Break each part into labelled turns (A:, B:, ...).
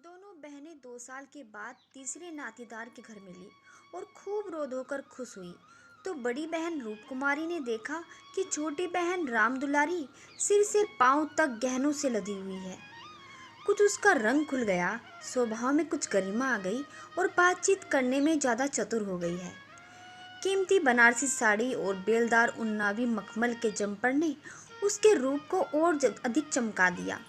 A: दोनों बहनें 2 साल के बाद तीसरे नातीदार के घर मिली और खूब रो धोकर खुश हुई। तो बड़ी बहन रूप कुमारी ने देखा कि छोटी बहन राम दुलारी सिर से पांव तक गहनों से लदी हुई है। कुछ उसका रंग खुल गया, स्वभाव में कुछ गरिमा आ गई और बातचीत करने में ज्यादा चतुर हो गई है। कीमती बनारसी साड़ी और बेलदार उन्नावी मखमल के जम्पर ने उसके रूप को और अधिक चमका दिया।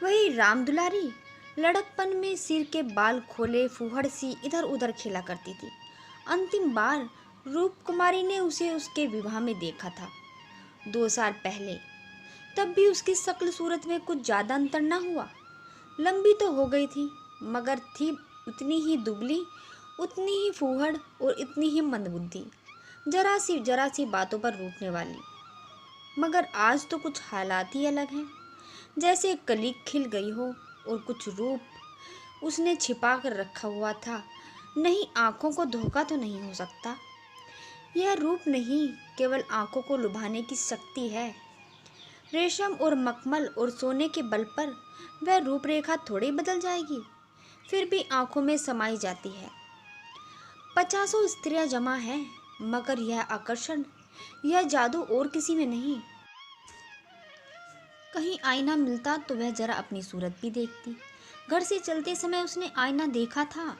A: वही राम दुलारी लड़कपन में सिर के बाल खोले फूहड़ सी इधर उधर खेला करती थी। अंतिम बार रूप कुमारी ने उसे उसके विवाह में देखा था, 2 साल पहले। तब भी उसकी शक्ल सूरत में कुछ ज्यादा अंतर न हुआ। लंबी तो हो गई थी, मगर थी उतनी ही दुबली, उतनी ही फूहड़ और इतनी ही मंदबुद्धि, जरा सी बातों पर रूठने वाली। मगर आज तो कुछ हालात ही अलग हैं, जैसे कली खिल गई हो और कुछ रूप उसने छिपा कर रखा हुआ था। नहीं, आंखों को धोखा तो नहीं हो सकता। यह रूप नहीं, केवल आंखों को लुभाने की शक्ति है। रेशम और मखमल और सोने के बल पर वह रूपरेखा थोड़ी बदल जाएगी, फिर भी आंखों में समाई जाती है। 50 स्त्रियां जमा हैं, मगर यह आकर्षण, यह जादू और किसी में नहीं। कहीं आईना मिलता तो वह जरा अपनी सूरत भी देखती। घर से चलते समय उसने आईना देखा था।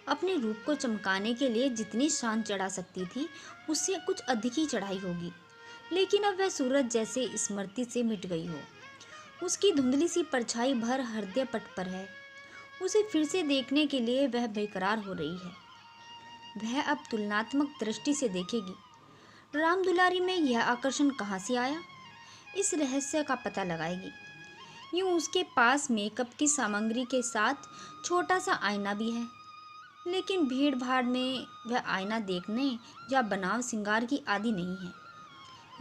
A: अपने रूप को चमकाने के लिए जितनी शान चढ़ा सकती थी, उससे कुछ अधिक ही चढ़ाई होगी। लेकिन अब वह सूरत जैसे स्मृति से मिट गई हो। उसकी धुंधली सी परछाई भर हृदय पट पर है। उसे फिर से देखने के लिए वह बेकरार हो रही है। वह अब तुलनात्मक दृष्टि से देखेगी। राम दुलारी में यह आकर्षण कहाँ से आया, इस रहस्य का पता लगाएगी। यूं उसके पास मेकअप की सामग्री के साथ छोटा सा आईना भी है, लेकिन भीड़ भाड़ में वह आईना देखने या बनाव श्रृंगार की आदी नहीं है।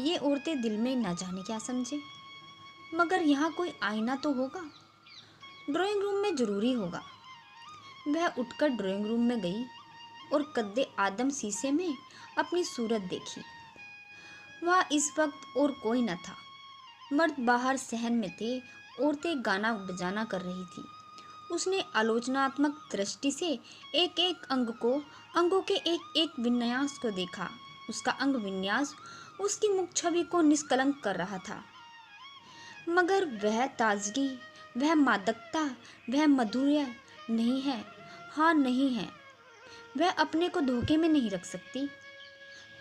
A: ये औरतें दिल में न जाने क्या समझे। मगर यहाँ कोई आईना तो होगा, ड्राइंग रूम में जरूरी होगा। वह उठकर ड्राइंग रूम में गई और कद्दे आदम शीशे में अपनी सूरत देखी। वहाँ इस वक्त और कोई न था। मर्द बाहर सहन में थे, औरतें गाना बजाना कर रही थी। उसने आलोचनात्मक दृष्टि से एक एक अंगों के एक एक विन्यास को देखा। उसका अंग विन्यास उसकी मुख छवि को निष्कलंक कर रहा था। मगर वह ताजगी, वह मादकता, वह मधुर्य नहीं है। हाँ, नहीं है। वह अपने को धोखे में नहीं रख सकती।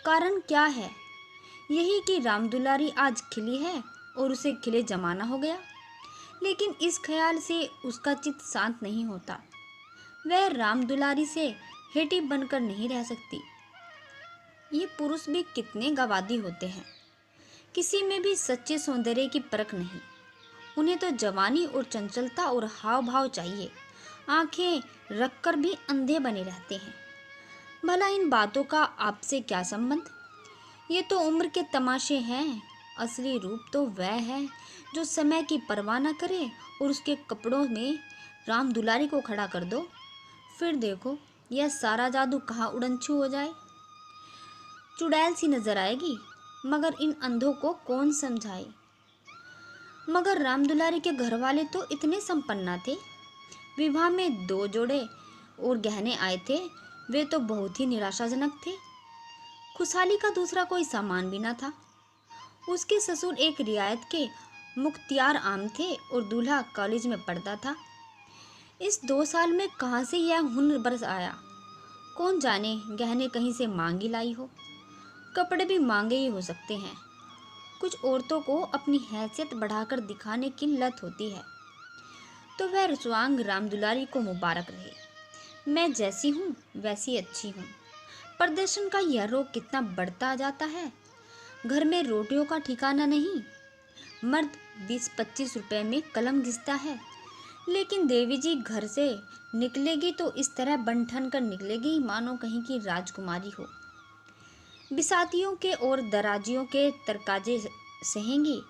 A: कारण क्या है? यही कि राम दुलारी आज खिली है और उसे खिले जमाना हो गया। लेकिन इस ख्याल से उसका चित्त शांत नहीं होता। वह राम दुलारी से हेटी बनकर नहीं रह सकती। ये पुरुष भी कितने गवादी होते हैं, किसी में भी सच्चे सौंदर्य की परख नहीं। उन्हें तो जवानी और चंचलता और हाव भाव चाहिए। आंखें रखकर भी अंधे बने रहते हैं। भला इन बातों का आपसे क्या संबंध? ये तो उम्र के तमाशे हैं। असली रूप तो वह है जो समय की परवाह न करे। और उसके कपड़ों में राम दुलारी को खड़ा कर दो, फिर देखो यह सारा जादू कहाँ उड़नछू हो जाए। चुड़ैल सी नजर आएगी, मगर इन अंधों को कौन समझाए। मगर राम दुलारी के घर वाले तो इतने संपन्न थे। विवाह में 2 जोड़े और गहने आए थे, वे तो बहुत ही निराशाजनक थे। खुशहाली का दूसरा कोई सामान भी न था। उसके ससुर एक रियायत के मुख्तियार आम थे और दूल्हा कॉलेज में पढ़ता था। इस 2 साल में कहाँ से यह हुनर बरस आया, कौन जाने। गहने कहीं से मांगी लाई हो, कपड़े भी मांगे ही हो सकते हैं। कुछ औरतों को अपनी हैसियत बढ़ाकर दिखाने की लत होती है। तो वह रुसवांग राम दुलारी को मुबारक रहे। मैं जैसी हूँ वैसी अच्छी हूँ। प्रदर्शन का यह रोग कितना बढ़ता जाता है। घर में रोटियों का ठिकाना नहीं। मर्द 20-25 रुपए में कलम घिसता है, लेकिन देवी जी घर से निकलेगी तो इस तरह बन ठन कर निकलेगी मानो कहीं की राजकुमारी हो। बिसातियों के और दराजियों के तरकाजे सहेंगी,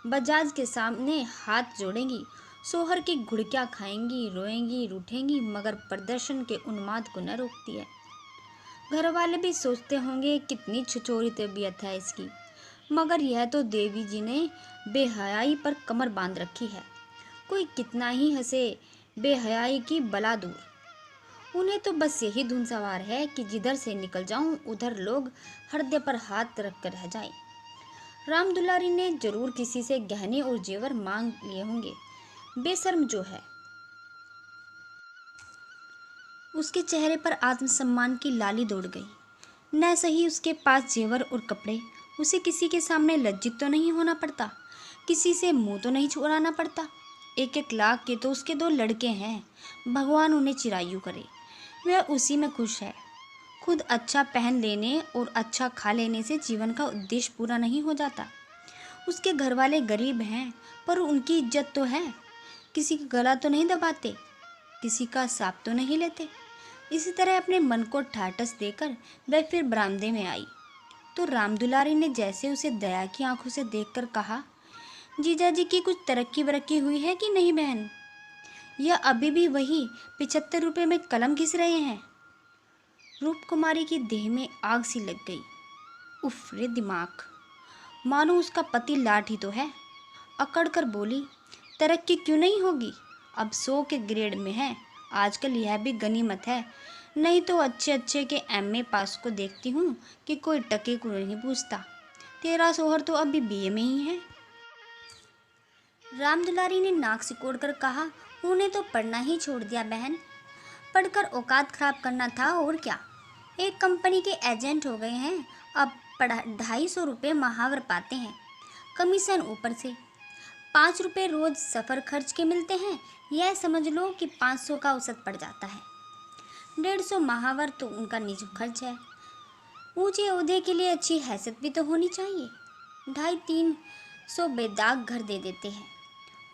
A: बजाज के सामने हाथ जोड़ेंगी, सोहर की घुड़कियां खाएंगी, रोएंगी, रूठेंगी, मगर प्रदर्शन के उन्माद को न रोकती है। घर वाले भी सोचते होंगे कितनी छिछोरी तबीयत है इसकी, मगर यह तो देवी जी ने बेहयाई पर कमर बांध रखी है। कोई कितना ही हंसे, बेहयाई की बला दूर। उन्हें तो बस यही धुन सवार है कि जिधर से निकल जाऊं उधर लोग हृदय पर हाथ रख कर रह जाएं। राम दुलारी ने जरूर किसी से गहने और जेवर मांग लिए होंगे। बेशर्म जो है। उसके चेहरे पर आत्मसम्मान की लाली दौड़ गई। न सही उसके पास जेवर और कपड़े, उसे किसी के सामने लज्जित तो नहीं होना पड़ता, किसी से मुंह तो नहीं छुड़ाना पड़ता। 1-1 लाख के तो उसके 2 लड़के हैं, भगवान उन्हें चिरायु करे। वह उसी में खुश है। खुद अच्छा पहन लेने और अच्छा खा लेने से जीवन का उद्देश्य पूरा नहीं हो जाता। उसके घर वाले गरीब हैं, पर उनकी इज्जत तो है। किसी का गला तो नहीं दबाते, किसी का साथ तो नहीं लेते। इसी तरह अपने मन को ठाटस देकर वह फिर बरामदे में आई तो राम दुलारी ने जैसे उसे दया की आंखों से देखकर कहा, जीजा जी की कुछ तरक्की वरक्की हुई है कि नहीं बहन? यह अभी भी वही 75 रुपये में कलम घिस रहे हैं? रूप कुमारी की देह में आग सी लग गई। उफ रे दिमाग, मानो उसका पति लाठ ही तो है। अकड़ कर बोली, तरक्की क्यों नहीं होगी? अब 100 के ग्रेड में है। आजकल यह भी गनीमत है, नहीं तो अच्छे अच्छे के एमए पास को देखती हूँ कि कोई टके को नहीं पूछता। तेरा सोहर तो अभी बीए में ही है। राम दुलारी ने नाक सिकोड़ कर कहा, उन्हें तो पढ़ना ही छोड़ दिया बहन। पढ़कर औकात खराब करना था और क्या। एक कंपनी के एजेंट हो गए हैं, अब 250 रुपये महावर पाते हैं, कमीशन ऊपर से। 5 रुपये रोज सफ़र खर्च के मिलते हैं, यह समझ लो कि 500 का औसत पड़ जाता है। 150 महावर तो उनका निजी खर्च है। ऊंचे ओहदे के लिए अच्छी हैसियत भी तो होनी चाहिए। 250-300 बेदाग घर दे देते हैं,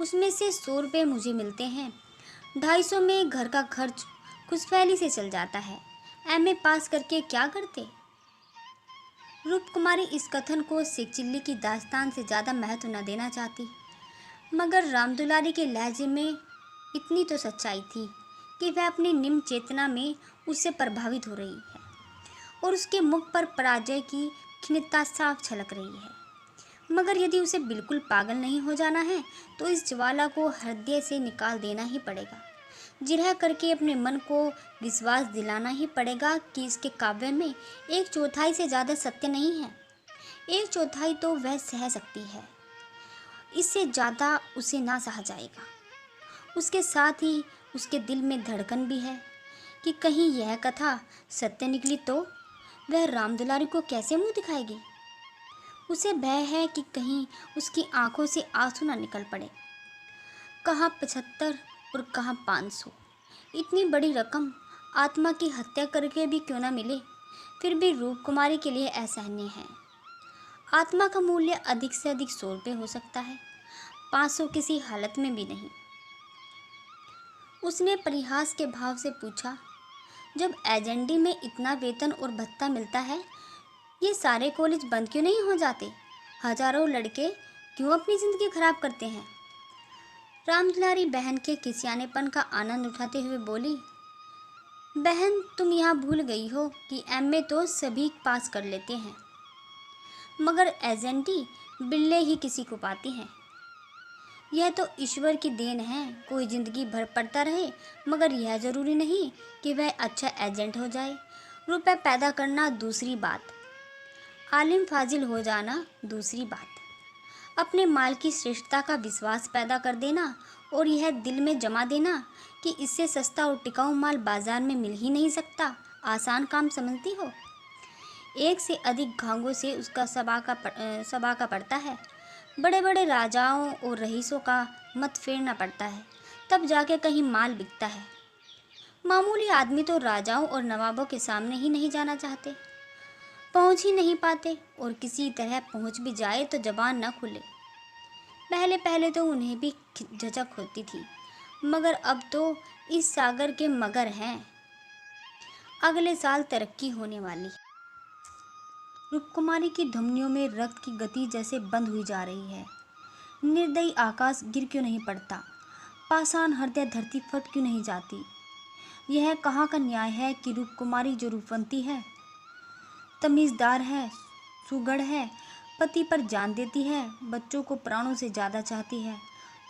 A: उसमें से 100 रुपये मुझे मिलते हैं। 250 में घर का खर्च खुशफैली से चल जाता है। एमए पास करके क्या करते? रूप कुमारी इस कथन को शेख चिल्ली की दास्तान से ज़्यादा महत्व न देना चाहती, मगर राम दुलारी के लहजे में इतनी तो सच्चाई थी कि वह अपनी निम्न चेतना में उससे प्रभावित हो रही है और उसके मुख पर पराजय की खिन्नता साफ झलक रही है। मगर यदि उसे बिल्कुल पागल नहीं हो जाना है तो इस ज्वाला को हृदय से निकाल देना ही पड़ेगा। जिरह करके अपने मन को विश्वास दिलाना ही पड़ेगा कि इसके काव्य में 1/4 से ज़्यादा सत्य नहीं है। 1/4 तो वह सह सकती है, इससे ज़्यादा उसे ना सहा जाएगा। उसके साथ ही उसके दिल में धड़कन भी है कि कहीं यह कथा सत्य निकली तो वह राम दुलारी को कैसे मुंह दिखाएगी। उसे भय है कि कहीं उसकी आंखों से आंसू ना निकल पड़े। कहाँ 75 और कहाँ 500, इतनी बड़ी रकम आत्मा की हत्या करके भी क्यों ना मिले, फिर भी रूप कुमारी के लिए असहनीय है। आत्मा का मूल्य अधिक से अधिक 100 रुपये हो सकता है, 500 किसी हालत में भी नहीं। उसने परिहास के भाव से पूछा, जब एजेंडी में इतना वेतन और भत्ता मिलता है, ये सारे कॉलेज बंद क्यों नहीं हो जाते? हजारों लड़के क्यों अपनी ज़िंदगी खराब करते हैं? राम दुलारी बहन के किसियानेपन का आनंद उठाते हुए बोली, बहन तुम यहाँ भूल गई हो कि एमए तो सभी पास कर लेते हैं, मगर एजेंटी बिल्ले ही किसी को पाती हैं। यह तो ईश्वर की देन है, कोई ज़िंदगी भर पढ़ता रहे, मगर यह ज़रूरी नहीं कि वह अच्छा एजेंट हो जाए। रुपए पैदा करना दूसरी बात, आलिम फाजिल हो जाना दूसरी बात, अपने माल की श्रेष्ठता का विश्वास पैदा कर देना और यह दिल में जमा देना कि इससे सस्ता और टिकाऊ माल बाजार में मिल ही नहीं सकता, आसान काम समझती हो? एक से अधिक घांगों से उसका सबा का पड़ता है। बड़े बड़े राजाओं और रईसों का मत फेरना पड़ता है, तब जाके कहीं माल बिकता है। मामूली आदमी तो राजाओं और नवाबों के सामने ही नहीं जाना चाहते, पहुंच ही नहीं पाते, और किसी तरह पहुंच भी जाए तो जबान न खुले। पहले पहले तो उन्हें भी झिझक होती थी, मगर अब तो इस सागर के मगर हैं। अगले साल तरक्की होने वाली। रूपकुमारी की धमनियों में रक्त की गति जैसे बंद हुई जा रही है। निर्दयी आकाश गिर क्यों नहीं पड़ता, पाषाण हृदय धरती फट क्यों नहीं जाती। यह कहाँ का न्याय है कि रूपकुमारी जो रूपवंती है, तमीज़दार है, सुगढ़ है, पति पर जान देती है, बच्चों को प्राणों से ज़्यादा चाहती है,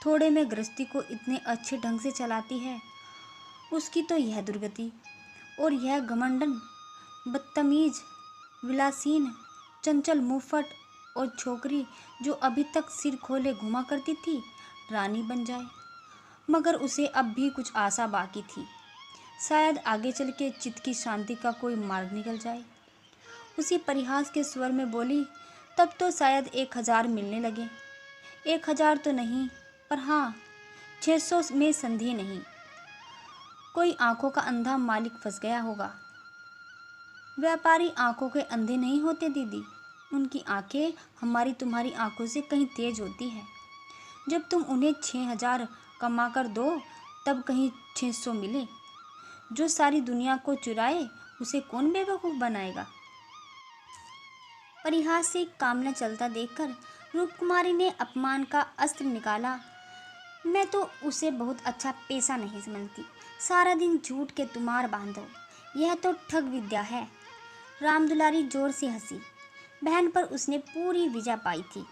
A: थोड़े में गृहस्थी को इतने अच्छे ढंग से चलाती है, उसकी तो यह दुर्गति। और यह घमंडन, बदतमीज, विलासीन, चंचल मुफट और छोकरी जो अभी तक सिर खोले घुमा करती थी, रानी बन जाए। मगर उसे अब भी कुछ आशा बाकी थी। शायद आगे चल के चित्त की शांति का कोई मार्ग निकल जाए। उसी परिहास के स्वर में बोली, तब तो शायद 1000 मिलने लगे। 1000 तो नहीं, पर हाँ 600 में संधि नहीं। कोई आंखों का अंधा मालिक फंस गया होगा। व्यापारी आंखों के अंधे नहीं होते दीदी, उनकी आंखें हमारी तुम्हारी आंखों से कहीं तेज होती है। जब तुम उन्हें 6000 कमा कर दो, तब कहीं 600 मिले। जो सारी दुनिया को चुराए, उसे कौन बेवकूफ़ बनाएगा। परिहास से काम न चलता देखकर रूपकुमारी ने अपमान का अस्त्र निकाला। मैं तो उसे बहुत अच्छा पेशा नहीं समझती। सारा दिन झूठ के तुमार बांधो, यह तो ठग विद्या है। रामदुलारी जोर से हंसी। बहन पर उसने पूरी विजय पाई थी।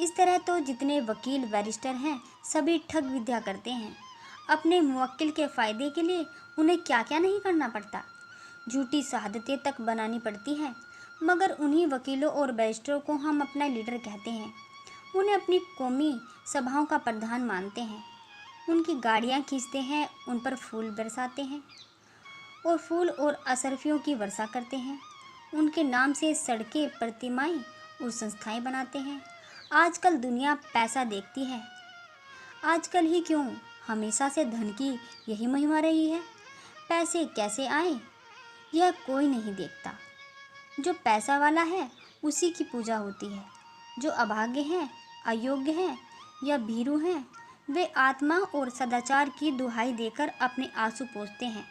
A: इस तरह तो जितने वकील बैरिस्टर हैं, सभी ठग विद्या करते हैं। अपने मुवक्किल के फ़ायदे के लिए उन्हें क्या क्या नहीं करना पड़ता। झूठी शहादतें तक बनानी पड़ती हैं। मगर उन्हीं वकीलों और बैरिस्टरों को हम अपना लीडर कहते हैं। उन्हें अपनी कौमी सभाओं का प्रधान मानते हैं। उनकी गाड़ियाँ खींचते हैं, उन पर फूल बरसाते हैं और फूल और अशर्फियों की वर्षा करते हैं। उनके नाम से सड़कें, प्रतिमाएं और संस्थाएं बनाते हैं। आजकल दुनिया पैसा देखती है। आजकल ही क्यों, हमेशा से धन की यही महिमा रही है। पैसे कैसे आए, यह कोई नहीं देखता। जो पैसा वाला है, उसी की पूजा होती है। जो अभागे हैं, अयोग्य हैं या भीरू हैं, वे आत्मा और सदाचार की दुहाई देकर अपने आंसू पोंछते हैं।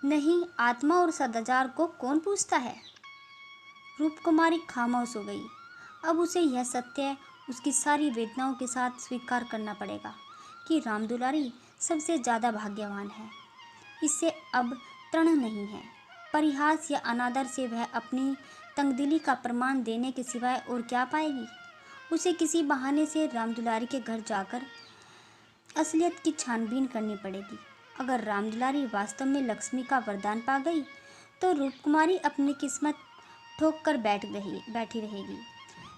A: नहीं, आत्मा और सदाचार को कौन पूछता है। रूपकुमारी खामोश हो गई। अब उसे यह सत्य उसकी सारी वेदनाओं के साथ स्वीकार करना पड़ेगा कि रामदुलारी सबसे ज़्यादा भाग्यवान है। इससे अब तृण नहीं है। परिहास या अनादर से वह अपनी तंगदिली का प्रमाण देने के सिवाय और क्या पाएगी। उसे किसी बहाने से रामदुलारी के घर जाकर असलियत की छानबीन करनी पड़ेगी। अगर रामदुलारी वास्तव में लक्ष्मी का वरदान पा गई, तो रूपकुमारी अपनी किस्मत ठोक कर बैठी रहेगी।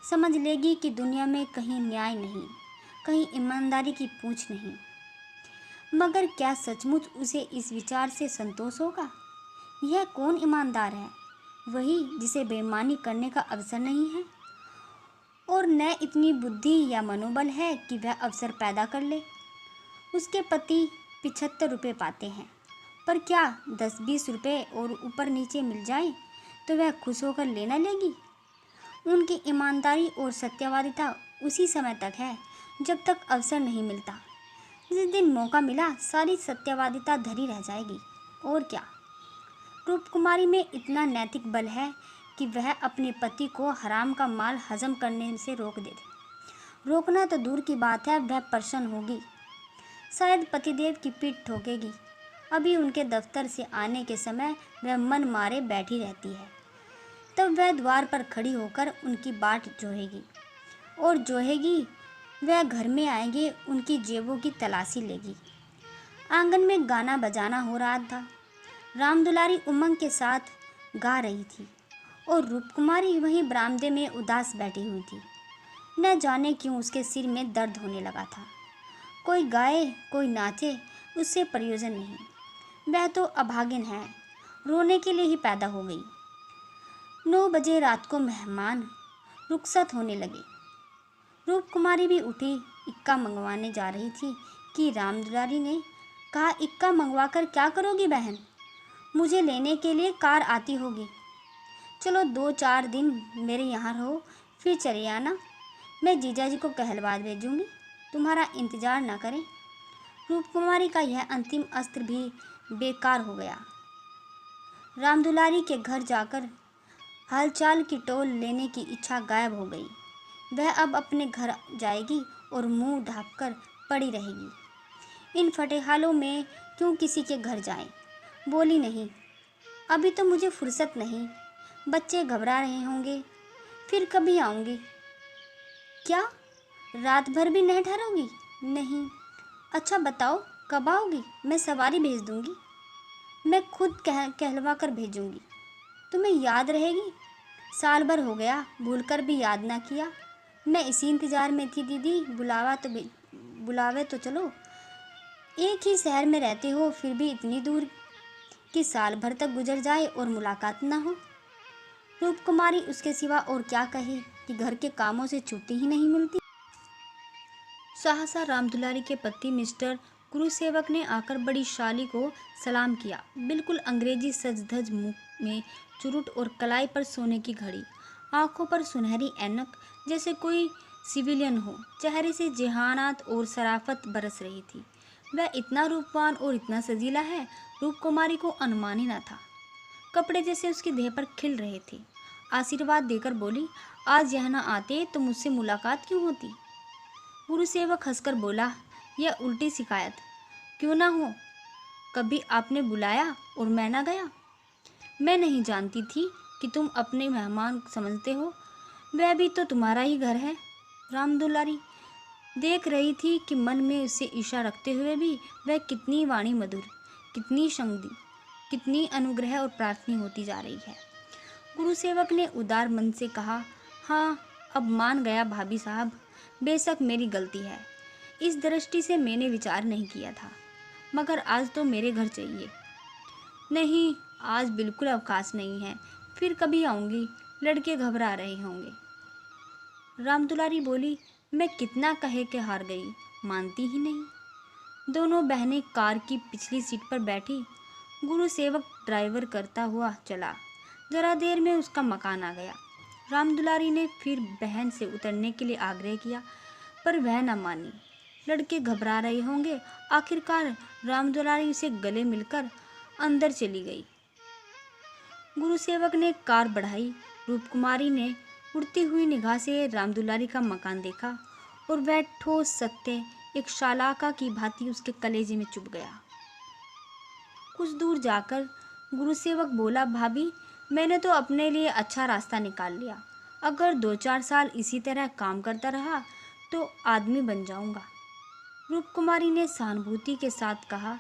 A: समझ लेगी कि दुनिया में कहीं न्याय नहीं, कहीं ईमानदारी की पूंछ नहीं। मगर क्या सचमुच उसे इस विचार से संतोष होगा। यह कौन ईमानदार है। वही जिसे बेईमानी करने का अवसर नहीं है और न इतनी बुद्धि या मनोबल है कि वह अवसर पैदा कर ले। उसके पति 75 रुपये पाते हैं, पर क्या 10-20 रुपये और ऊपर नीचे मिल जाए तो वह खुश होकर लेना लेगी। उनकी ईमानदारी और सत्यवादिता उसी समय तक है जब तक अवसर नहीं मिलता। जिस दिन मौका मिला, सारी सत्यवादिता धरी रह जाएगी। और क्या। रूपकुमारी में इतना नैतिक बल है कि वह अपने पति को हराम का माल हजम करने से रोक दे। रोकना तो दूर की बात है, वह प्रसन्न होगी। शायद पतिदेव की पीठ ठोकेगी। अभी उनके दफ्तर से आने के समय वह मन मारे बैठी रहती है। तब वह द्वार पर खड़ी होकर उनकी बाट जोहेगी और जोहेगी। वह घर में आएंगे, उनकी जेबों की तलाशी लेगी। आंगन में गाना बजाना हो रहा था। रामदुलारी उमंग के साथ गा रही थी और रूपकुमारी वहीं बरामदे में उदास बैठी हुई थी। न जाने क्यों उसके सिर में दर्द होने लगा था। कोई गाए, कोई नाचे, उससे प्रयोजन नहीं। वह तो अभागिन है, रोने के लिए ही पैदा हो गई। 9 बजे रात को मेहमान रुखसत होने लगे। रूपकुमारी भी उठी, इक्का मंगवाने जा रही थी कि रामदुलारी ने कहा, इक्का मंगवाकर क्या करोगी बहन। मुझे लेने के लिए कार आती होगी। चलो 2-4 दिन मेरे यहाँ रहो, फिर चले आना। मैं जीजाजी को कहलवा भेजूंगी, तुम्हारा इंतज़ार ना करें। रूपकुमारी का यह अंतिम अस्त्र भी बेकार हो गया। रामदुलारी के घर जाकर हालचाल की टोल लेने की इच्छा गायब हो गई। वह अब अपने घर जाएगी और मुंह ढांपकर पड़ी रहेगी। इन फटेहालों में क्यों किसी के घर जाएं। बोली, नहीं, अभी तो मुझे फुर्सत नहीं। बच्चे घबरा रहे होंगे, फिर कभी आऊँगी। क्या
B: रात भर भी नहीं ठहरोगी? नहीं। अच्छा बताओ, कब आओगी? मैं सवारी भेज दूंगी। मैं खुद कहलवा कर भेजूंगी। तुम्हें याद रहेगी? साल भर हो गया, भूलकर भी याद ना किया। मैं इसी इंतजार में थी दीदी, बुलावे तो चलो। एक ही शहर में रहते हो, फिर भी इतनी दूर कि साल भर तक गुजर जाए और मुलाकात ना हो। रूप कुमारी उसके सिवा और क्या कहे कि घर के कामों से छुट्टी ही नहीं मिलती।
A: सहसा रामदुलारी के पति मिस्टर गुरुसेवक ने आकर बड़ी शाली को सलाम किया। बिल्कुल अंग्रेजी सज धज, मुंह में चुरुट और कलाई पर सोने की घड़ी, आंखों पर सुनहरी ऐनक, जैसे कोई सिविलियन हो। चेहरे से जेहानात और शराफत बरस रही थी। वह इतना रूपवान और इतना सजीला है, रूप कुमारी को अनुमान ही न था। कपड़े जैसे उसकी देह पर खिल रहे थे। आशीर्वाद देकर बोली, आज यह न आते तो मुझसे मुलाकात क्यों होती। गुरुसेवक हंसकर बोला, यह उल्टी शिकायत क्यों ना हो। कभी आपने बुलाया और मैं ना गया। मैं नहीं जानती थी कि तुम अपने मेहमान समझते हो। वह भी तो तुम्हारा ही घर है। रामदुलारी देख रही थी कि मन में उससे ईर्ष्या रखते हुए भी वह कितनी वाणी मधुर, कितनी संगदी, कितनी अनुग्रह और प्रार्थनी होती जा रही है। गुरुसेवक ने उदार मन से कहा, हाँ अब मान गया भाभी साहब, बेशक मेरी गलती है। इस दृष्टि से मैंने विचार नहीं किया था, मगर आज तो मेरे घर चाहिए। नहीं, आज बिल्कुल अवकाश नहीं है, फिर कभी आऊँगी। लड़के घबरा रहे होंगे। रामदुलारी बोली, मैं कितना कहे के हार गई, मानती ही नहीं। दोनों बहनें कार की पिछली सीट पर बैठी। गुरुसेवक ड्राइवर करता हुआ चला। जरा देर में उसका मकान आ गया। रामदुलारी ने फिर बहन से उतरने के लिए आग्रह किया, पर वह न मानी। लड़के घबरा रहे होंगे। आखिरकार रामदुलारी उसे गले मिलकर अंदर चली गई। गुरुसेवक ने कार बढ़ाई। रूपकुमारी ने उड़ती हुई निगाह से रामदुलारी का मकान देखा और वह ठोस सत्य एक शालाका की भांति उसके कलेजे में चुभ गया। कुछ दूर जाकर गुरुसेवक बोला, भाभी मैंने तो अपने लिए अच्छा रास्ता निकाल लिया। अगर 2-4 साल इसी तरह काम करता रहा तो आदमी बन जाऊंगा। रूपकुमारी ने सहानुभूति के साथ कहा,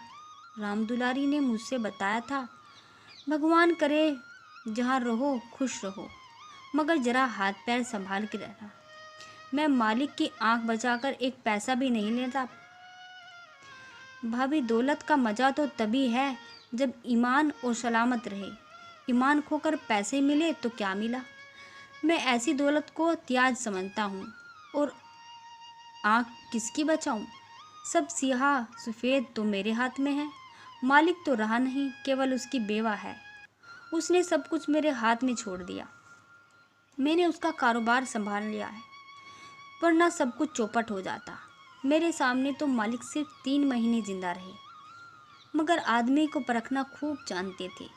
A: रामदुलारी ने मुझसे बताया था, भगवान करे जहाँ रहो खुश रहो, मगर जरा हाथ पैर संभाल के रहना। मैं मालिक की आंख बचाकर एक पैसा भी नहीं लेता। भाभी दौलत का मजा तो तभी है जब ईमान और सलामत रहे। ईमान खोकर पैसे मिले तो क्या मिला। मैं ऐसी दौलत को त्याज समझता हूँ। और आंख किसकी बचाऊं? सब सियाह सफ़ेद तो मेरे हाथ में है। मालिक तो रहा नहीं, केवल उसकी बेवा है। उसने सब कुछ मेरे हाथ में छोड़ दिया। मैंने उसका कारोबार संभाल लिया है, वरना सब कुछ चौपट हो जाता। मेरे सामने तो मालिक सिर्फ 3 महीने जिंदा रहे, मगर आदमी को परखना खूब जानते थे।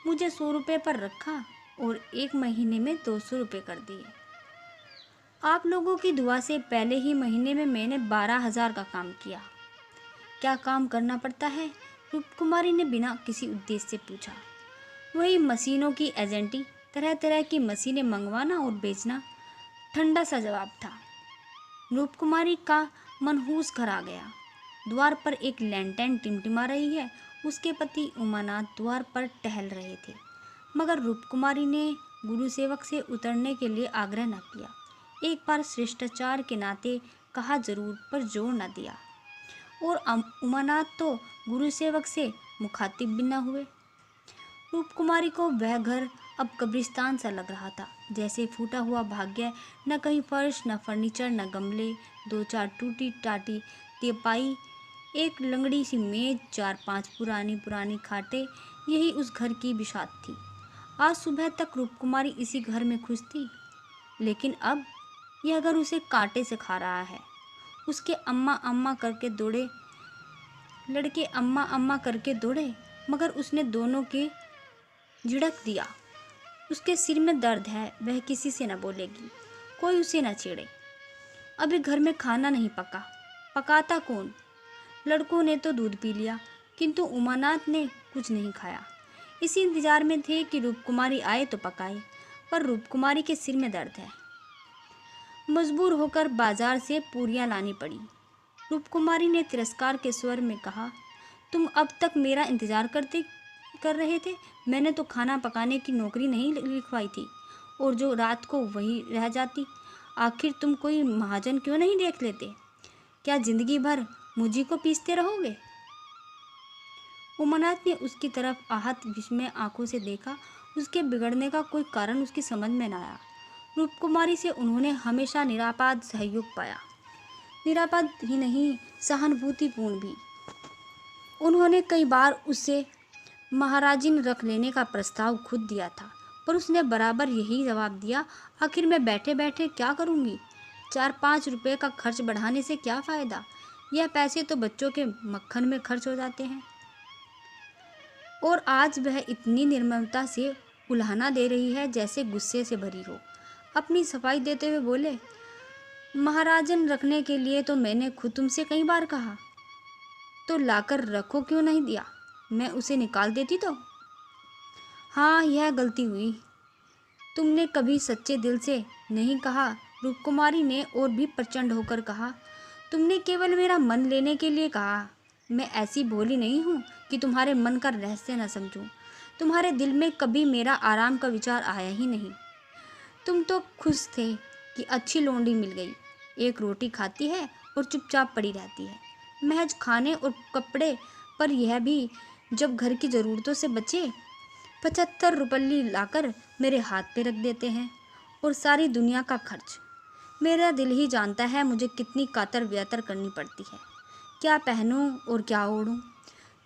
A: मुझे 100 रुपये पर रखा और 1 महीने में 200 रुपये कर दिए। आप लोगों की दुआ से पहले ही महीने में मैंने 12,000 का काम किया। क्या काम करना पड़ता है? रूपकुमारी ने बिना किसी उद्देश्य से पूछा। वही मशीनों की एजेंटी, तरह तरह की मशीनें मंगवाना और बेचना, ठंडा सा जवाब था। रूपकुमारी का मनहूस घर आ गया। द्वार पर एक लैंटर्न टिमटिमा रही है। उसके पति उमानाथ द्वार पर टहल रहे थे, मगर रूपकुमारी ने गुरुसेवक से उतरने के लिए आग्रह न किया। एक बार शिष्टाचार के नाते कहा जरूर, पर जोर न दिया। और उमानाथ तो गुरुसेवक से मुखातिब भी न हुए। रूपकुमारी को वह घर अब कब्रिस्तान सा लग रहा था, जैसे फूटा हुआ भाग्य। न कहीं फर्श, न फर्नीचर, न गमले, 2-4 टूटी टाटी तेपाई, एक लंगड़ी सी मेज, 4-5 पुरानी पुरानी खाटें, यही उस घर की बिसात थी। आज सुबह तक रूपकुमारी इसी घर में खुश थी, लेकिन अब यह घर उसे कांटे से खा रहा है। उसके अम्मा अम्मा करके दौड़े, लड़के अम्मा अम्मा करके दौड़े, मगर उसने दोनों के झिड़क दिया। उसके सिर में दर्द है, वह किसी से न बोलेगी, कोई उसे न छेड़े। अभी घर में खाना नहीं पका, पकाता कौन? लड़कों ने तो दूध पी लिया, किंतु उमानाथ ने कुछ नहीं खाया। इसी इंतजार में थे कि रूपकुमारी आए तो पकाए, पर रूपकुमारी के सिर में दर्द है। मजबूर होकर बाजार से पूरियां लानी पड़ी। रूपकुमारी ने तिरस्कार के स्वर में कहा, तुम अब तक मेरा इंतजार कर रहे थे। मैंने तो खाना पकाने की नौकरी नहीं लिखवाई थी, और जो रात को वही रह जाती। आखिर तुम कोई महाजन क्यों नहीं देख लेते? क्या जिंदगी भर मुझी को पीसते रहोगे? उमानाथ ने उसकी तरफ आहत विस्मय आंखों से देखा। उसके बिगड़ने का कोई कारण उसकी समझ में न आया। रूपकुमारी से उन्होंने हमेशा निरापाद सहयोग पाया, निरापाद ही नहीं, सहानुभूतिपूर्ण भी। उन्होंने कई बार उससे महाराजिन रख लेने का प्रस्ताव खुद दिया था, पर उसने बराबर यही जवाब दिया, आखिर मैं बैठे बैठे क्या करूँगी? 4-5 रुपए का खर्च बढ़ाने से क्या फ़ायदा? यह पैसे तो बच्चों के मक्खन में खर्च हो जाते हैं। और आज वह इतनी निर्ममता से उल्हाना दे रही है जैसे गुस्से से भरी हो। अपनी सफाई देते हुए बोले, महाराजन रखने के लिए तो मैंने खुद तुमसे कई बार कहा, तो लाकर रखो क्यों नहीं दिया? मैं उसे निकाल देती तो। हाँ, यह गलती हुई। तुमने कभी सच्चे दिल से नहीं कहा। रूपकुमारी ने और भी प्रचंड होकर कहा, तुमने केवल मेरा मन लेने के लिए कहा। मैं ऐसी भोली नहीं हूँ कि तुम्हारे मन का रहस्य न समझूं। तुम्हारे दिल में कभी मेरा आराम का विचार आया ही नहीं। तुम तो खुश थे कि अच्छी लौंडी मिल गई, एक रोटी खाती है और चुपचाप पड़ी रहती है, महज खाने और कपड़े पर, यह भी जब घर की ज़रूरतों से बचे। 75 रुपये लाकर मेरे हाथ पे रख देते हैं, और सारी दुनिया का खर्च। मेरा दिल ही जानता है मुझे कितनी कातर व्यातर करनी पड़ती है, क्या पहनूं और क्या ओढ़ूं।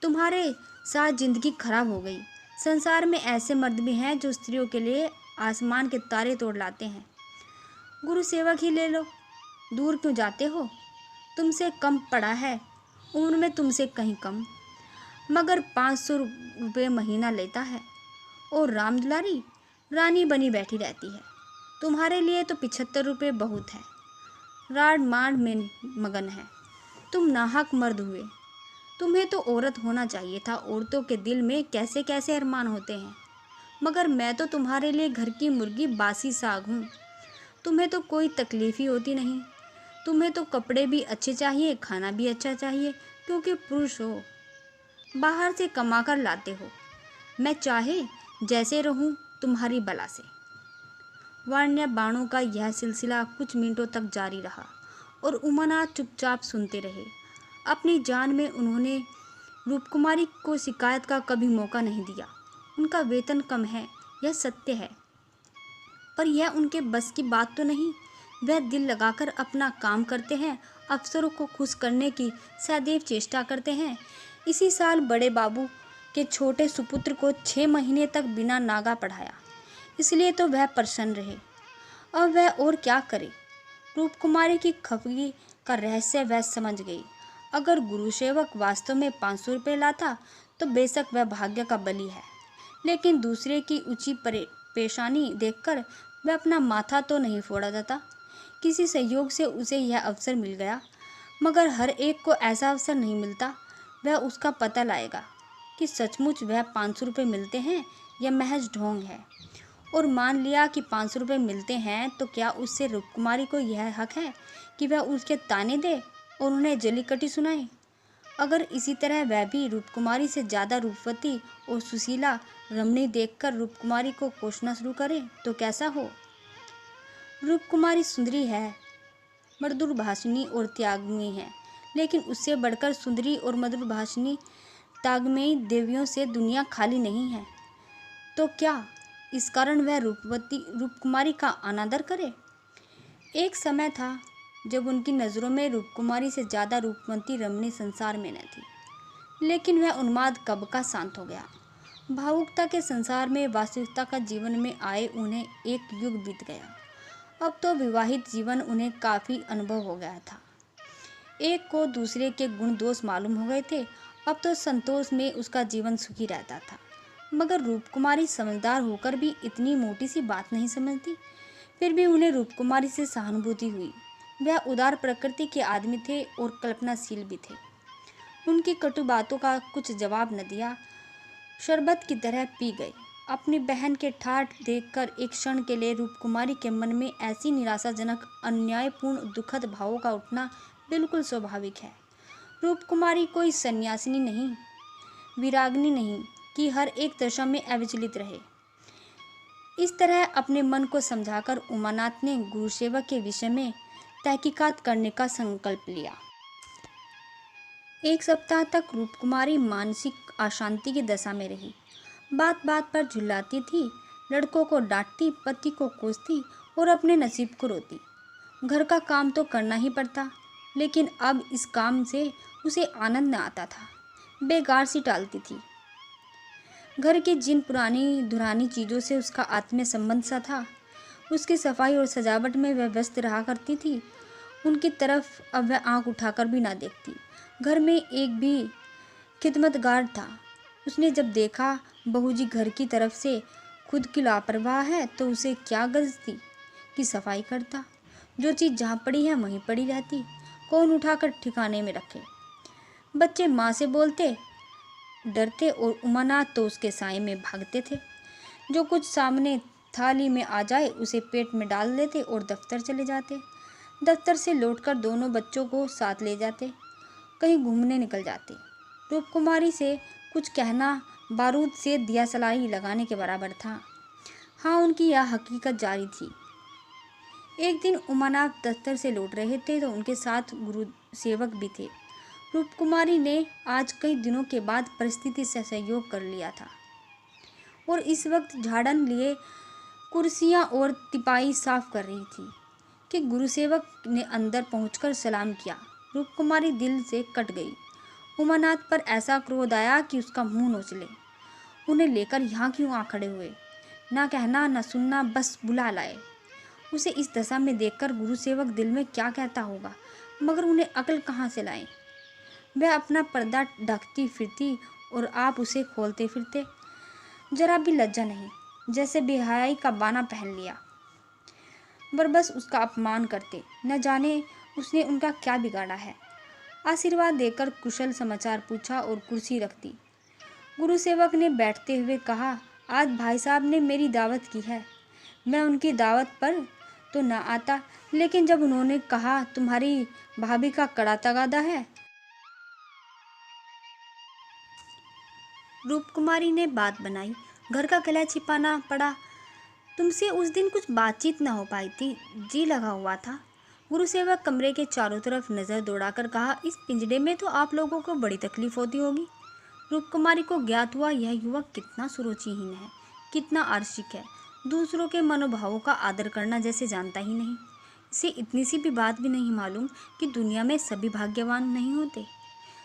A: तुम्हारे साथ जिंदगी खराब हो गई। संसार में ऐसे मर्द भी हैं जो स्त्रियों के लिए आसमान के तारे तोड़ लाते हैं। गुरु सेवक ही ले लो, दूर क्यों जाते हो? तुमसे कम पड़ा है, उम्र में तुमसे कहीं कम, मगर 500 रुपये महीना लेता है, और राम दुलारी रानी बनी बैठी रहती है। तुम्हारे लिए तो 75 रुपये बहुत है। राड मांड में मगन है। तुम नाहक मर्द हुए। तुम्हें तो औरत होना चाहिए था। औरतों के दिल में कैसे कैसे अरमान होते हैं, मगर मैं तो तुम्हारे लिए घर की मुर्गी बासी साग हूँ। तुम्हें तो कोई तकलीफ ही होती नहीं। तुम्हें तो कपड़े भी अच्छे चाहिए, खाना भी अच्छा चाहिए, क्योंकि पुरुष हो, बाहर से कमा कर लाते हो। मैं चाहे जैसे रहूं तुम्हारी बला से। वाण्या बाणों का यह सिलसिला कुछ मिनटों तक जारी रहा, और उमानाथ चुपचाप सुनते रहे। अपनी जान में उन्होंने रूपकुमारी को शिकायत का कभी मौका नहीं दिया। उनका वेतन कम है, यह सत्य है, पर यह उनके बस की बात तो नहीं। वह दिल लगाकर अपना काम करते हैं, अफसरों को खुश करने की सदैव चेष्टा करते हैं। इसी साल बड़े बाबू के छोटे सुपुत्र को 6 महीने तक बिना नागा पढ़ाया, इसलिए तो वह प्रसन्न रहे। अब वह और क्या करे? रूपकुमारी की खफगी का रहस्य वह समझ गई। अगर गुरु सेवक वास्तव में 500 रुपये लाता तो बेशक वह भाग्य का बली है, लेकिन दूसरे की ऊंची पेशानी देखकर वह अपना माथा तो नहीं फोड़ा जाता। किसी संयोग से उसे यह अवसर मिल गया, मगर हर एक को ऐसा अवसर नहीं मिलता। वह उसका पता लाएगा कि सचमुच वह 500 रुपये मिलते हैं या महज ढोंग है। और मान लिया कि 500 रुपये मिलते हैं, तो क्या उससे रूपकुमारी को यह हक है कि वह उसके ताने दे और उन्हें जली कटी सुनाए? अगर इसी तरह वह भी रूपकुमारी से ज़्यादा रूपवती और सुशीला रमणी देखकर रूपकुमारी को कोसना शुरू करे तो कैसा हो? रूपकुमारी सुंदरी है, मधुरभाषिणी और त्यागमयी है, लेकिन उससे बढ़कर सुंदरी और मधुरभाषिणी त्यागमयी देवियों से दुनिया खाली नहीं है। तो क्या इस कारण वह रूपकुमारी का अनादर करे? एक समय था जब उनकी नज़रों में रूपकुमारी से ज़्यादा रूपवती रमणी संसार में न थी, लेकिन वह उन्माद कब का शांत हो गया। भावुकता के संसार में वास्तविकता का जीवन में आए उन्हें एक युग बीत गया। अब तो विवाहित जीवन उन्हें काफ़ी अनुभव हो गया था। एक को दूसरे के गुण दोष मालूम हो गए थे। अब तो संतोष में उसका जीवन सुखी रहता था। मगर रूपकुमारी समझदार होकर भी इतनी मोटी सी बात नहीं समझती। फिर भी उन्हें रूपकुमारी से सहानुभूति हुई। वह उदार प्रकृति के आदमी थे और कल्पनाशील भी थे। उनकी कटु बातों का कुछ जवाब न दिया, शरबत की तरह पी गए। अपनी बहन के ठाठ देखकर एक क्षण के लिए रूपकुमारी के मन में ऐसी निराशाजनक अन्यायपूर्ण दुखद भावों का उठना बिल्कुल स्वाभाविक है। रूपकुमारी कोई सन्यासिनी नहीं, विरागनी नहीं कि हर एक दशा में अविचलित रहे। इस तरह अपने मन को समझाकर उमानाथ ने गुरुसेवक के विषय में तहकीकात करने का संकल्प लिया। एक सप्ताह तक रूपकुमारी मानसिक अशांति की दशा में रही। बात बात पर झुल्लाती थी, लड़कों को डांटती, पति को कोसती और अपने नसीब को रोती। घर का काम तो करना ही पड़ता, लेकिन अब इस काम से उसे आनंद न आता था। बेकार सी टालती थी। घर की जिन पुरानी दुरानी चीज़ों से उसका आत्मीय संबंध सा था, उसकी सफाई और सजावट में वह व्यस्त रहा करती थी, उनकी तरफ अब वह आंख उठाकर भी ना देखती। घर में एक भी खिदमतगार था। उसने जब देखा बहू जी घर की तरफ से खुद की लापरवाह है तो उसे क्या गरज थी कि सफाई करता। जो चीज़ जहाँ पड़ी है वहीं पड़ी रहती, कौन उठाकर ठिकाने में रखे। बच्चे माँ से बोलते डरते और उमानाथ तो उसके साए में भागते थे। जो कुछ सामने थाली में आ जाए उसे पेट में डाल लेते और दफ्तर चले जाते। दफ्तर से लौटकर दोनों बच्चों को साथ ले जाते, कहीं घूमने निकल जाते। रूपकुमारी से कुछ कहना बारूद से दिया सलाई लगाने के बराबर था। हाँ, उनकी यह हकीकत जारी थी। एक दिन उमानाथ दफ्तर से लौट रहे थे तो उनके साथ गुरु सेवक भी थे। रूपकुमारी ने आज कई दिनों के बाद परिस्थिति से सहयोग कर लिया था और इस वक्त झाड़न लिए कुर्सियां और तिपाई साफ कर रही थी कि गुरुसेवक ने अंदर पहुंचकर सलाम किया। रूपकुमारी दिल से कट गई। उमानाथ पर ऐसा क्रोध आया कि उसका मुंह नोच ले। उन्हें लेकर यहाँ क्यों आ खड़े हुए? ना कहना न सुनना, बस बुला लाए। उसे इस दशा में देखकर गुरुसेवक दिल में क्या कहता होगा, मगर उन्हें अकल कहाँ से लाए? वह अपना पर्दा ढकती फिरती और आप उसे खोलते फिरते। जरा भी लज्जा नहीं, जैसे बेहयाई का बाना पहन लिया। बस उसका अपमान करते, न जाने उसने उनका क्या बिगाड़ा है। आशीर्वाद देकर कुशल समाचार पूछा और कुर्सी रख दी। गुरुसेवक ने बैठते हुए कहा, आज भाई साहब ने मेरी दावत की है। मैं उनकी दावत पर तो न आता, लेकिन जब उन्होंने कहा तुम्हारी भाभी का कड़ा तगादा है। रूपकुमारी ने बात बनाई, घर का कलह छिपाना पड़ा। तुमसे उस दिन कुछ बातचीत न हो पाई थी, जी लगा हुआ था। गुरुसेवक कमरे के चारों तरफ नज़र दौड़ाकर कहा, इस पिंजड़े में तो आप लोगों को बड़ी तकलीफ होती होगी। रूपकुमारी को ज्ञात हुआ यह युवक कितना सुरुचिहीन है, कितना आर्शिक है, दूसरों के मनोभावों का आदर करना जैसे जानता ही नहीं। इसे इतनी सी भी बात भी नहीं मालूम कि दुनिया में सभी भाग्यवान नहीं होते,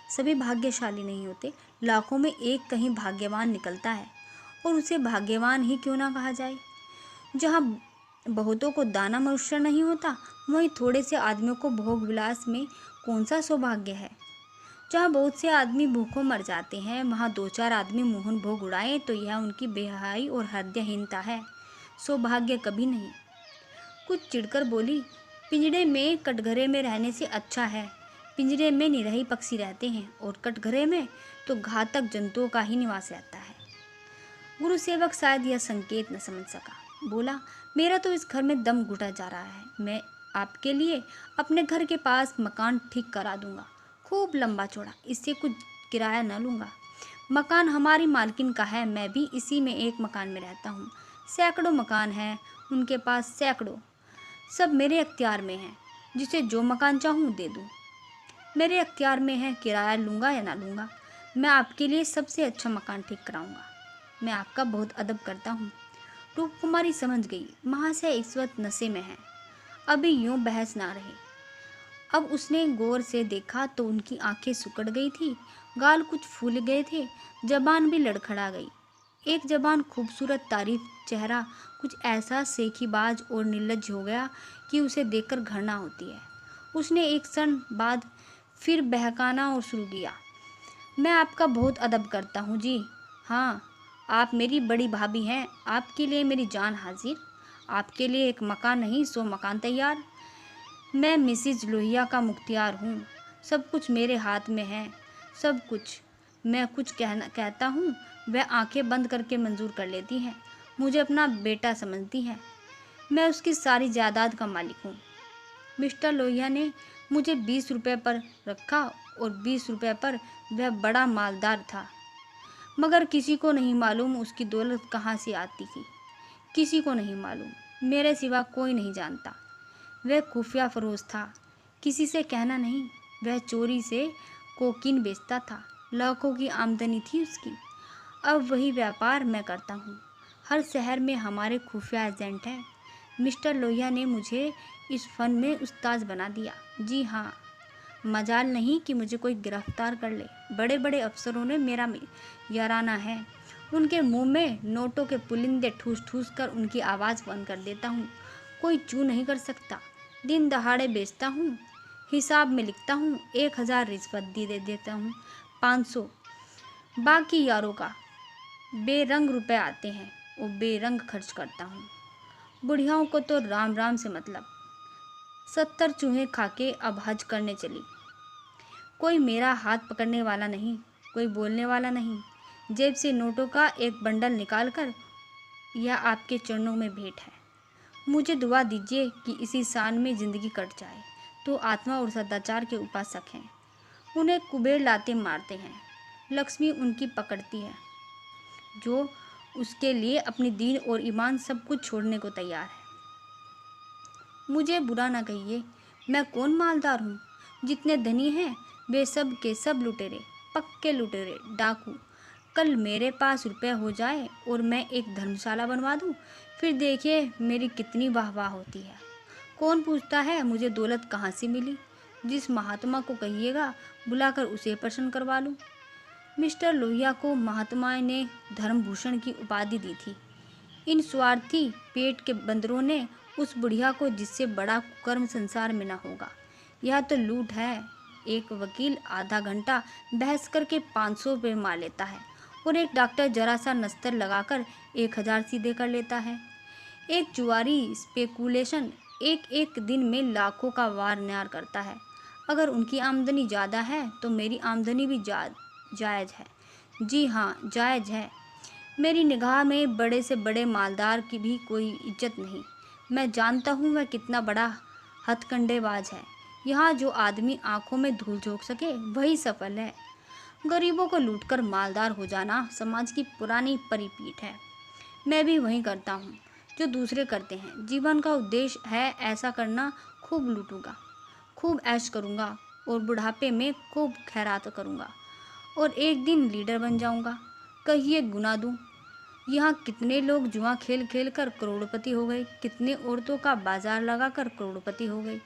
A: सभी भाग्यशाली नहीं होते। लाखों में एक कहीं भाग्यवान निकलता है, और उसे भाग्यवान ही क्यों ना कहा जाए। जहाँ बहुतों को दाना मनुष्य नहीं होता, वहीं थोड़े से आदमियों को भोग विलास में कौन सा सौभाग्य है। जहाँ बहुत से आदमी भूखों मर जाते हैं, वहाँ दो चार आदमी मोहन भोग उड़ाएं तो यह उनकी बेहयाई और हृदयहीनता है, सौभाग्य कभी नहीं। कुछ चिढ़कर बोली, पिंजड़े में कटघरे में रहने से अच्छा है। पिंजरे में निरही पक्षी रहते हैं और कटघरे में तो घातक जंतुओं का ही निवास रहता है। गुरुसेवक शायद यह संकेत न समझ सका, बोला, मेरा तो इस घर में दम घुटा जा रहा है। मैं आपके लिए अपने घर के पास मकान ठीक करा दूंगा, खूब लंबा चौड़ा, इससे कुछ किराया न लूँगा। मकान हमारी मालकिन का है, मैं भी इसी में एक मकान में रहता हूँ। सैकड़ों मकान हैं उनके पास, सैकड़ों, सब मेरे अख्तियार में हैं। जिसे जो मकान चाहूँ दे दूँ, मेरे अख्तियार में है, किराया लूँगा या ना लूँगा। मैं आपके लिए सबसे अच्छा मकान ठीक कराऊँगा। मैं आपका बहुत अदब करता हूँ। रूपकुमारी समझ गई, महाशय इस वक्त नशे में है, अभी यूँ बहस ना रहे। अब उसने गौर से देखा तो उनकी आंखें सिकुड़ गई थी, गाल कुछ फूल गए थे, जबान भी लड़खड़ा गई। एक जबान खूबसूरत तारीफ, चेहरा कुछ ऐसा सेखीबाज और निर्लज्ज हो गया कि उसे देखकर घृणा होती है। उसने एक क्षण बाद फिर बहकाना और शुरू किया, मैं आपका बहुत अदब करता हूँ जी। हाँ, आप मेरी बड़ी भाभी हैं, आपके लिए मेरी जान हाजिर। आपके लिए एक मकान नहीं 100 मकान तैयार। मैं मिसिज लोहिया का मुख्तियार हूँ, सब कुछ मेरे हाथ में है, सब कुछ। मैं कुछ कहता हूँ वह आंखें बंद करके मंजूर कर लेती है। मुझे अपना बेटा समझती है। मैं उसकी सारी जायदाद का मालिक हूँ। मिस्टर लोहिया ने मुझे 20 रुपए पर रखा और 20 रुपए पर वह बड़ा मालदार था। मगर किसी को नहीं मालूम उसकी दौलत कहाँ से आती थी। किसी को नहीं मालूम, मेरे सिवा कोई नहीं जानता। वह खुफिया फरोश था, किसी से कहना नहीं। वह चोरी से कोकीन बेचता था, लाखों की आमदनी थी उसकी। अब वही व्यापार मैं करता हूँ। हर शहर में हमारे खुफिया एजेंट हैं। मिस्टर लोहिया ने मुझे इस फन में उस्ताद बना दिया। जी हाँ, मजाल नहीं कि मुझे कोई गिरफ्तार कर ले। बड़े बड़े अफसरों ने मेरा याराना है। उनके मुंह में नोटों के पुलिंदे ठूस ठूस कर उनकी आवाज़ बंद कर देता हूँ। कोई चू नहीं कर सकता। दिन दहाड़े बेचता हूँ, हिसाब में लिखता हूँ। 1000 रिश्वत दे देता हूँ, 500 बाकी यारों का। बेरंग रुपए आते हैं, वो बेरंग खर्च करता हूँ। बुढ़ियाओं को तो राम राम से मतलब। 70 चूहे खाके अब हज करने चली। कोई मेरा हाथ पकड़ने वाला नहीं, कोई बोलने वाला नहीं। जेब से नोटों का एक बंडल निकालकर, यह आपके चरणों में भेंट है। मुझे दुआ दीजिए कि इसी शान में जिंदगी कट जाए। तो आत्मा और सदाचार के उपासक हैं, उन्हें कुबेर लाते मारते हैं, लक्ष्मी उनकी पकड़ती है, जो उसके लिए अपनी दीन और ईमान सब कुछ छोड़ने को तैयार है। मुझे बुरा ना कहिए, मैं कौन मालदार हूँ। जितने धनी हैं वे सब के सब लुटेरे, पक्के लुटेरे, डाकू। कल मेरे पास रुपए हो जाए और मैं एक धर्मशाला बनवा दूँ, फिर देखिए मेरी कितनी वाहवाह होती है। कौन पूछता है मुझे दौलत कहाँ से मिली। जिस महात्मा को कहिएगा बुलाकर उसे प्रसन्न करवा लूँ। मिस्टर लोहिया को महात्मा ने धर्मभूषण की उपाधि दी थी। इन स्वार्थी पेट के बंदरों ने उस बुढ़िया को, जिससे बड़ा कुकर्म संसार में न होगा। यह तो लूट है। एक वकील आधा घंटा बहस करके 500 रुपये मार लेता है और एक डॉक्टर जरा सा नस्तर लगाकर 1000 सीधे कर लेता है। एक जुआरी स्पेकुलेशन एक एक दिन में लाखों का वार न्यार करता है। अगर उनकी आमदनी ज़्यादा है तो मेरी आमदनी भी जायज़ है। जी हाँ, जायज़ है। मेरी निगाह में बड़े से बड़े मालदार की भी कोई इज्जत नहीं। मैं जानता हूँ वह कितना बड़ा हथकंडेबाज है। यहाँ जो आदमी आंखों में धूल झोंक सके वही सफल है। गरीबों को लूटकर मालदार हो जाना समाज की पुरानी परिपीठ है। मैं भी वही करता हूँ जो दूसरे करते हैं। जीवन का उद्देश्य है ऐसा करना। खूब लूटूंगा, खूब ऐश करूँगा और बुढ़ापे में खूब खैरात करूँगा और एक दिन लीडर बन जाऊँगा। कहिए गुना दूँ। यहाँ कितने लोग जुआ खेल खेल कर करोड़पति हो गए, कितने औरतों का बाजार लगाकर करोड़पति हो गए।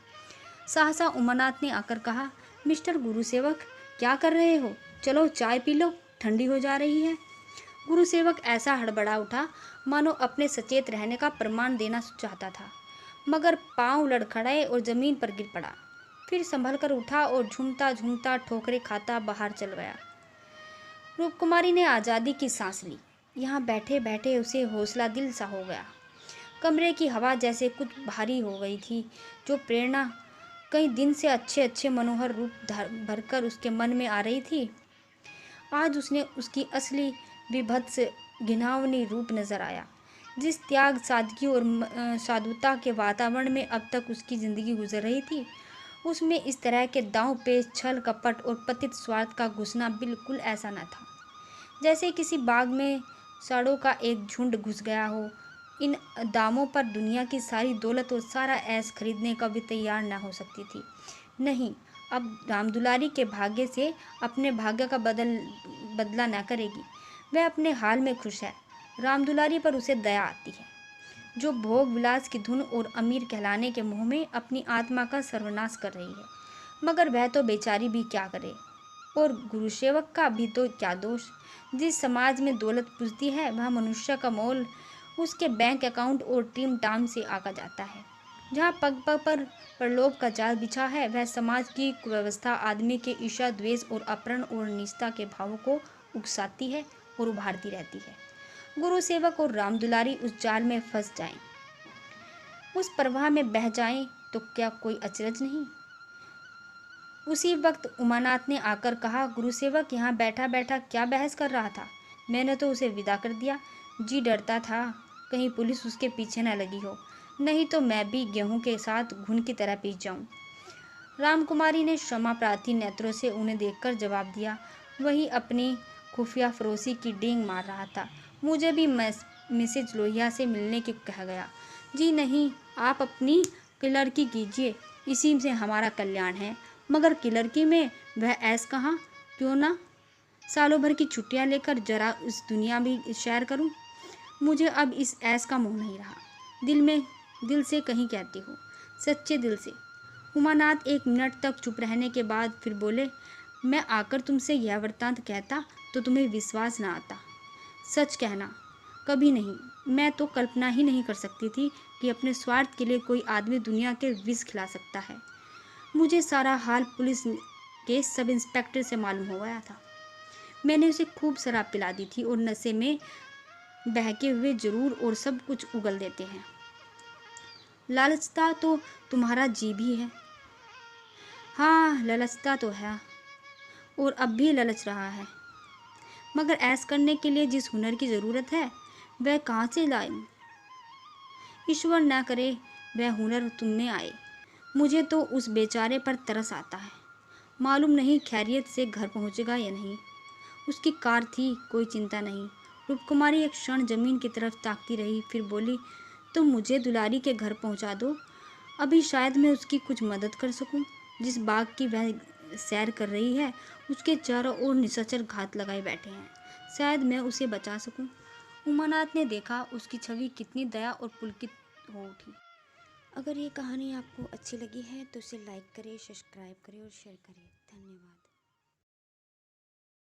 A: सहसा उमानाथ ने आकर कहा, मिस्टर गुरुसेवक क्या कर रहे हो? चलो चाय पी लो, ठंडी हो जा रही है। गुरुसेवक ऐसा हड़बड़ा उठा मानो अपने सचेत रहने का प्रमाण देना चाहता था, मगर पांव लड़खड़ाए और जमीन पर गिर पड़ा। फिर संभल कर उठा और झूमता झूमता ठोकरे खाता बाहर चल गया। रूपकुमारी ने आज़ादी की सांस ली। यहाँ बैठे बैठे उसे हौसला दिल सा हो गया। कमरे की हवा जैसे कुछ भारी हो गई थी। जो प्रेरणा कई दिन से अच्छे अच्छे मनोहर रूप भरकर उसके मन में आ रही थी, आज उसने उसकी असली विभत्स घिनौनी रूप नजर आया। जिस त्याग, सादगी और साधुता के वातावरण में अब तक उसकी जिंदगी गुजर रही थी, उसमें इस तरह के दांव पेच, छल कपट और पतित स्वार्थ का घुसना बिल्कुल ऐसा न था। जैसे किसी बाग में साड़ों का एक झुंड घुस गया हो। इन दामों पर दुनिया की सारी दौलत और सारा ऐश खरीदने का भी तैयार न हो सकती थी। नहीं, अब रामदुलारी के भाग्य से अपने भाग्य का बदला न करेगी। वह अपने हाल में खुश है। रामदुलारी पर उसे दया आती है, जो भोग विलास की धुन और अमीर कहलाने के मोह में अपनी आत्मा का सर्वनाश कर रही है। मगर वह तो बेचारी भी क्या करे, और गुरुसेवक का भी तो क्या दोष। जिस समाज में दौलत पुजती है, वह मनुष्य का मोल उसके बैंक अकाउंट और टीम टाम से आका जाता है। जहाँ पग पग पर प्रलोभ का जाल बिछा है, वह समाज की कुव्यवस्था आदमी के ईर्ष्या, द्वेष और अपहरण और नीचता के भावों को उकसाती है और उभारती रहती है। गुरुसेवक और रामदुलारी उस जाल में फंस जाएं, उस प्रवाह में बह जाएं, तो क्या कोई अचरज नहीं। उसी वक्त उमानाथ ने आकर कहा, गुरुसेवक यहाँ बैठा बैठा क्या बहस कर रहा था? मैंने तो उसे विदा कर दिया। जी डरता था कहीं पुलिस उसके पीछे न लगी हो, नहीं तो मैं भी गेहूं के साथ घुन की तरह पीस जाऊं। रामकुमारी ने क्षमा प्रार्थी नेत्रों से उन्हें देखकर जवाब दिया। वही अपनी खुफिया फरोसी की डींग मार रहा था। मुझे भी मिसेज लोहिया से मिलने के कहा गया। जी नहीं, आप अपनी क्लर्की कीजिए, इसी से हमारा कल्याण है। मगर क्लर्की में वह ऐस कहाँ? क्यों ना सालों भर की छुट्टियां लेकर जरा इस दुनिया भी सैर करूं। मुझे अब इस ऐस का मोह नहीं रहा। दिल से कहीं कहती हूँ, सच्चे दिल से। उमानाथ एक मिनट तक चुप रहने के बाद फिर बोले, मैं आकर तुमसे यह वृत्तांत कहता तो तुम्हें विश्वास न आता। सच कहना, कभी नहीं। मैं तो कल्पना ही नहीं कर सकती थी कि अपने स्वार्थ के लिए कोई आदमी दुनिया के विष खिला सकता है। मुझे सारा हाल पुलिस के सब इंस्पेक्टर से मालूम हो गया था। मैंने उसे खूब शराब पिला दी थी और नशे में बहके हुए जरूर और सब कुछ उगल देते हैं। लालचता तो तुम्हारा जी भी है। हाँ, लालचता तो है और अब भी ललच रहा है, मगर ऐस करने के लिए जिस हुनर की ज़रूरत है वह कहाँ से लाए? ईश्वर न करे वह हुनर तुम में आए। मुझे तो उस बेचारे पर तरस आता है। मालूम नहीं खैरियत से घर पहुँचेगा या नहीं। उसकी कार थी, कोई चिंता नहीं। रूपकुमारी एक क्षण जमीन की तरफ ताकती रही, फिर बोली, तुम मुझे दुलारी के घर पहुँचा दो। अभी शायद मैं उसकी कुछ मदद कर सकूं। जिस बाग की वह सैर कर रही है उसके चारों ओर निशाचर घात लगाए बैठे हैं। शायद मैं उसे बचा सकूं। उमानाथ ने देखा उसकी छवि कितनी दया और पुलकित हो उठी। अगर ये कहानी आपको अच्छी लगी है तो इसे लाइक करें, सब्सक्राइब करें और शेयर करें। धन्यवाद।